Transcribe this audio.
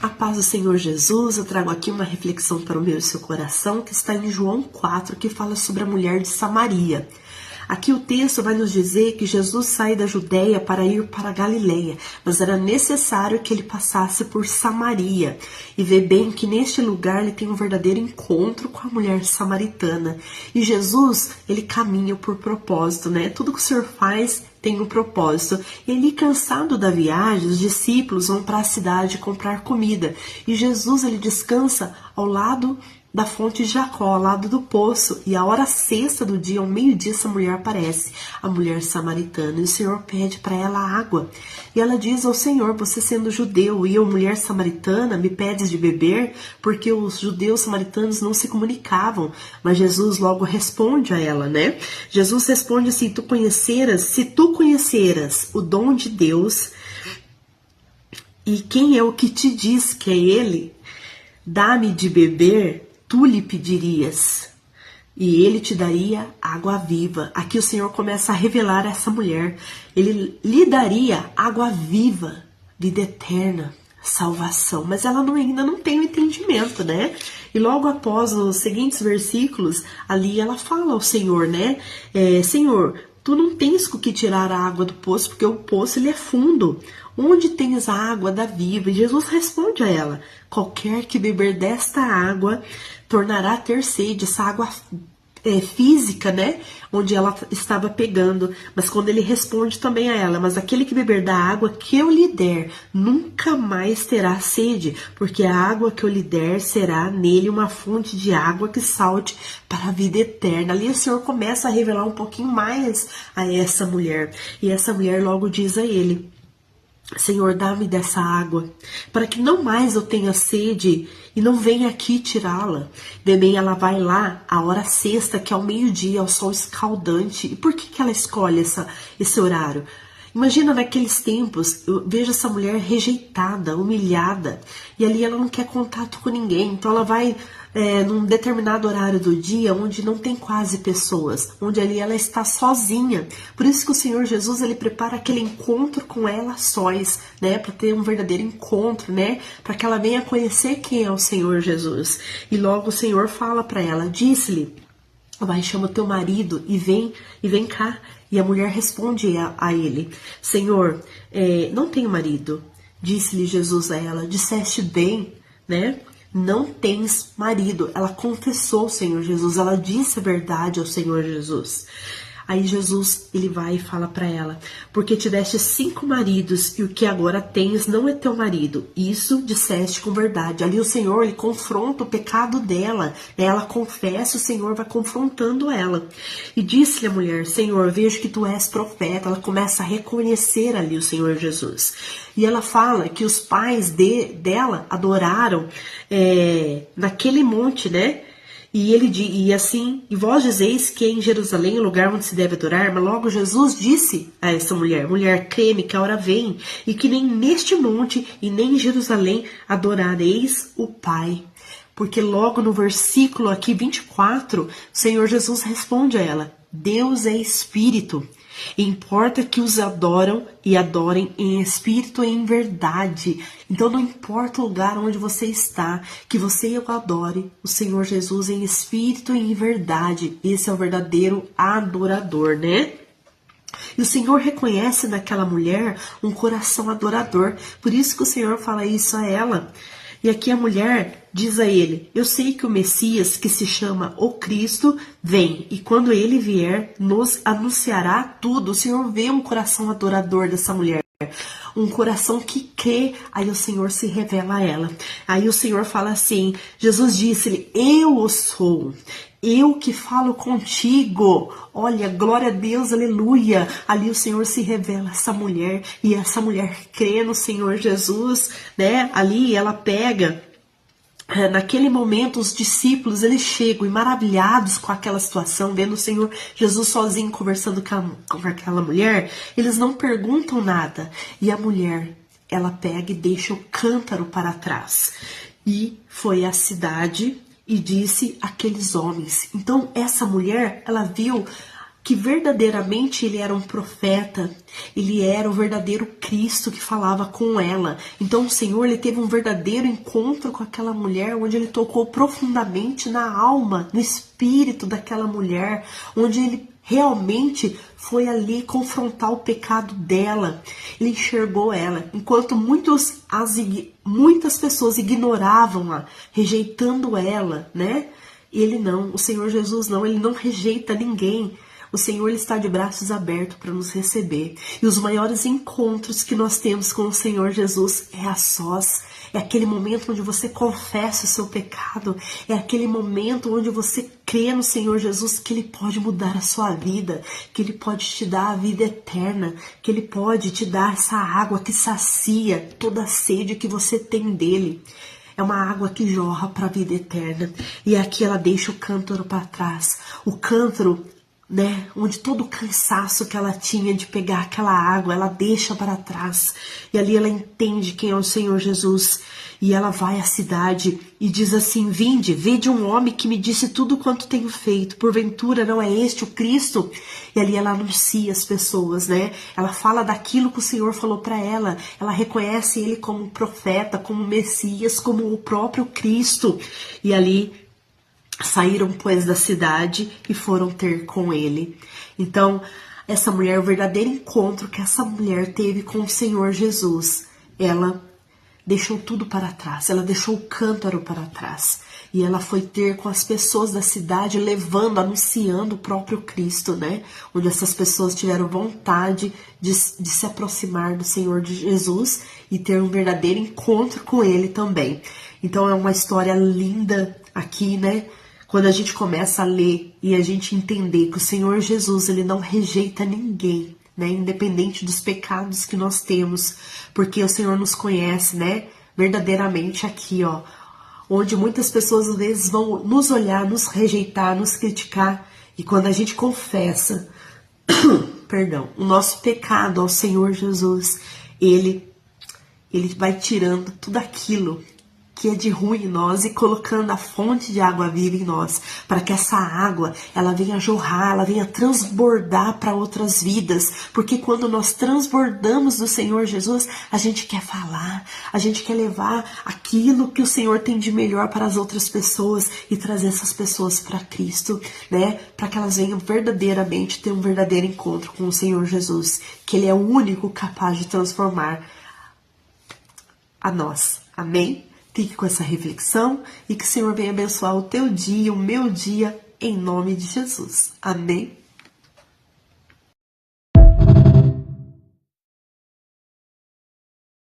A paz do Senhor Jesus, eu trago aqui uma reflexão para o meu e seu coração, que está em João 4, que fala sobre a mulher de Samaria. Aqui o texto vai nos dizer que Jesus sai da Judéia para ir para a Galileia, mas era necessário que ele passasse por Samaria. E vê bem que neste lugar ele tem um verdadeiro encontro com a mulher samaritana. E Jesus, ele caminha por propósito, né? Tudo que o Senhor faz tem um propósito. E ali, cansado da viagem, os discípulos vão para a cidade comprar comida. E Jesus, ele descansa ao lado da fonte de Jacó, ao lado do poço, e a hora sexta do dia, ao meio-dia, essa mulher aparece, a mulher samaritana, e o Senhor pede para ela água, e ela diz ao Senhor: você sendo judeu e eu, mulher samaritana, me pedes de beber? Porque os judeus samaritanos não se comunicavam, mas Jesus logo responde a ela, né? Jesus responde assim: se tu conheceras o dom de Deus, e quem é o que te diz que é ele, dá-me de beber, tu lhe pedirias, e ele te daria água viva. Aqui o Senhor começa a revelar a essa mulher. Ele lhe daria água viva, vida eterna, salvação. Mas ela ainda não tem o entendimento, né? E logo após os seguintes versículos, ali ela fala ao Senhor, né? Senhor, tu não tens com que tirar a água do poço, porque o poço ele é fundo. Onde tens a água da vida? E Jesus responde a ela: qualquer que beber desta água tornará a ter sede. Essa água física, né? Onde ela estava pegando. Mas quando ele responde também a ela: mas aquele que beber da água que eu lhe der, nunca mais terá sede, porque a água que eu lhe der será nele uma fonte de água que salte para a vida eterna. Ali o Senhor começa a revelar um pouquinho mais a essa mulher. E essa mulher logo diz a ele: Senhor, dá-me dessa água, para que não mais eu tenha sede e não venha aqui tirá-la. Bem, ela vai lá a hora sexta, que é ao meio-dia, ao sol escaldante. E por que ela escolhe esse horário? Imagina naqueles tempos, eu vejo essa mulher rejeitada, humilhada, e ali ela não quer contato com ninguém, então ela vai num determinado horário do dia onde não tem quase pessoas, onde ali ela está sozinha. Por isso que o Senhor Jesus, ele prepara aquele encontro com ela sós, né, para ter um verdadeiro encontro, né, para que ela venha conhecer quem é o Senhor Jesus. E logo o Senhor fala para ela, disse-lhe: vai, chama teu marido e vem cá. E a mulher responde a ele: Senhor, não tenho marido. Disse-lhe Jesus a ela: disseste bem, né? Não tens marido. Ela confessou ao Senhor Jesus, ela disse a verdade ao Senhor Jesus. Aí Jesus, ele vai e fala para ela: porque tiveste 5 maridos e o que agora tens não é teu marido. Isso disseste com verdade. Ali o Senhor, ele confronta o pecado dela. Ela confessa, o Senhor vai confrontando ela. E disse-lhe a mulher: Senhor, vejo que tu és profeta. Ela começa a reconhecer ali o Senhor Jesus. E ela fala que os pais dela adoraram naquele monte, né? E assim, e vós dizeis que é em Jerusalém o lugar onde se deve adorar, mas logo Jesus disse a essa mulher: mulher, creme que a hora vem, e que nem neste monte e nem em Jerusalém adorareis o Pai. Porque logo no versículo aqui 24, o Senhor Jesus responde a ela: Deus é Espírito. Importa que os adoram e adorem em espírito e em verdade. Então não importa o lugar onde você está, que você e eu adore o Senhor Jesus em espírito e em verdade. Esse é o verdadeiro adorador, né? E o Senhor reconhece naquela mulher um coração adorador. Por isso que o Senhor fala isso a ela. E aqui a mulher diz a ele: eu sei que o Messias, que se chama o Cristo, vem, e quando ele vier, nos anunciará tudo. O Senhor vê um coração adorador dessa mulher, um coração que crê. Aí o Senhor se revela a ela. Aí o Senhor fala assim, Jesus disse-lhe: eu o sou, eu que falo contigo. Olha, glória a Deus, aleluia. Ali o Senhor se revela a essa mulher, e essa mulher crê no Senhor Jesus, né? Ali ela pega, naquele momento os discípulos, eles chegam e maravilhados com aquela situação, vendo o Senhor Jesus sozinho conversando com aquela mulher, eles não perguntam nada. E a mulher, ela pega e deixa o cântaro para trás. E foi à cidade e disse àqueles homens. Então essa mulher, ela viu que verdadeiramente ele era um profeta, ele era o verdadeiro Cristo que falava com ela. Então o Senhor, ele teve um verdadeiro encontro com aquela mulher, onde ele tocou profundamente na alma, no espírito daquela mulher, onde ele realmente foi ali confrontar o pecado dela. Ele enxergou ela, enquanto muitas pessoas ignoravam-a, rejeitando ela, né? Ele não, o Senhor Jesus não, ele não rejeita ninguém. O Senhor, ele está de braços abertos para nos receber. E os maiores encontros que nós temos com o Senhor Jesus é a sós. É aquele momento onde você confessa o seu pecado. É aquele momento onde você crê no Senhor Jesus, que ele pode mudar a sua vida, que ele pode te dar a vida eterna, que ele pode te dar essa água que sacia toda a sede que você tem dele. É uma água que jorra para a vida eterna. E aqui ela deixa o cântaro para trás. O cântaro, né, onde todo o cansaço que ela tinha de pegar aquela água, ela deixa para trás. E ali ela entende quem é o Senhor Jesus. E ela vai à cidade e diz assim: vinde, vede um homem que me disse tudo quanto tenho feito. Porventura não é este o Cristo? E ali ela anuncia as pessoas, né? Ela fala daquilo que o Senhor falou para ela. Ela reconhece ele como profeta, como Messias, como o próprio Cristo. E ali saíram, pois, da cidade e foram ter com ele. Então, essa mulher, o verdadeiro encontro que essa mulher teve com o Senhor Jesus, ela deixou tudo para trás, ela deixou o cântaro para trás. E ela foi ter com as pessoas da cidade, levando, anunciando o próprio Cristo, né? Onde essas pessoas tiveram vontade de se aproximar do Senhor de Jesus e ter um verdadeiro encontro com ele também. Então é uma história linda aqui, né? Quando a gente começa a ler e a gente entender que o Senhor Jesus, ele não rejeita ninguém, né? Independente dos pecados que nós temos, porque o Senhor nos conhece, né? Verdadeiramente aqui, ó, onde muitas pessoas às vezes vão nos olhar, nos rejeitar, nos criticar, e quando a gente confessa, perdão, o nosso pecado ao Senhor Jesus, ele vai tirando tudo aquilo que é de ruim em nós e colocando a fonte de água viva em nós, para que essa água, ela venha jorrar, ela venha transbordar para outras vidas, porque quando nós transbordamos do Senhor Jesus, a gente quer falar, a gente quer levar aquilo que o Senhor tem de melhor para as outras pessoas e trazer essas pessoas para Cristo, né? Para que elas venham verdadeiramente ter um verdadeiro encontro com o Senhor Jesus, que ele é o único capaz de transformar a nós. Amém? Fique com essa reflexão e que o Senhor venha abençoar o teu dia, o meu dia, em nome de Jesus. Amém?